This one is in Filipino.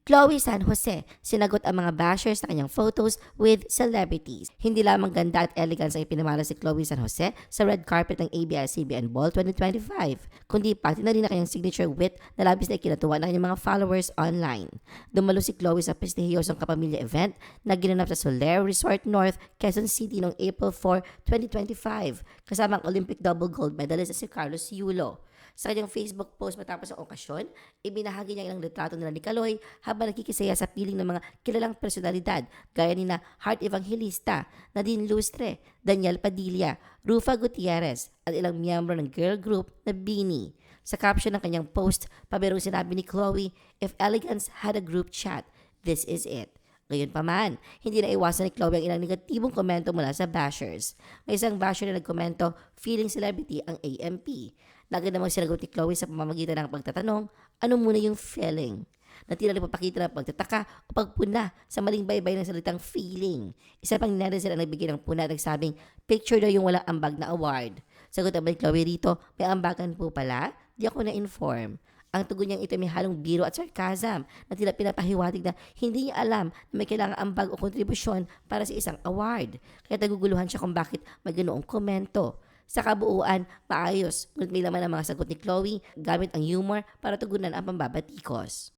Chloe San Jose, sinagot ang mga bashers sa kanyang photos with celebrities. Hindi lamang ganda at elegance ang ipinamana si Chloe San Jose sa red carpet ng ABS-CBN Ball 2025, kundi pati na rin ang kanyang signature wit na labis na ikinatuwa ng kanyang mga followers online. Dumalo si Chloe sa prestihiyosong kapamilya event na ginanap sa Soler Resort North, Quezon City noong April 4, 2025, kasama ang Olympic double gold medalist na si Carlos Yulo. Sa kanyang Facebook post matapos ang okasyon, ibinahagi niya ilang litrato nila ni Kaloy habang nakikisaya sa piling ng mga kilalang personalidad gaya ni na Heart Evangelista, Nadine Lustre, Daniel Padilla, Rufa Gutierrez at ilang miyembro ng girl group na Beanie. Sa caption ng kanyang post, pabirong sinabi ni Chloe, "If elegance had a group chat, this is it." Gayunpaman, hindi na iwasan ni Chloe ang ilang negatibong komento mula sa bashers. May isang basher na nagkomento, feeling celebrity ang AMP. Lagi namang sinagot ni Chloe sa pamamagitan ng pagtatanong, ano muna yung feeling? Na tila nagpapakita ng pagtataka o pagpuna sa maling baybay ng salitang feeling. Isa pang netizen ang nagbigay ng puna at nagsabing, picture daw yung walang ambag na award. Sagot naman ni Chloe rito, may ambagan po pala? Di ako na-inform. Ang tugon niyang ito may halong biro at sarcasm na tila pinapahiwatig na hindi niya alam na may kailangang ambag o kontribusyon para sa isang award. Kaya naguguluhan siya kung bakit may ganoong komento. Sa kabuuan, maayos, ngunit may laman ang mga sagot ni Chloe gamit ang humor para tugunan ang pambabatikos.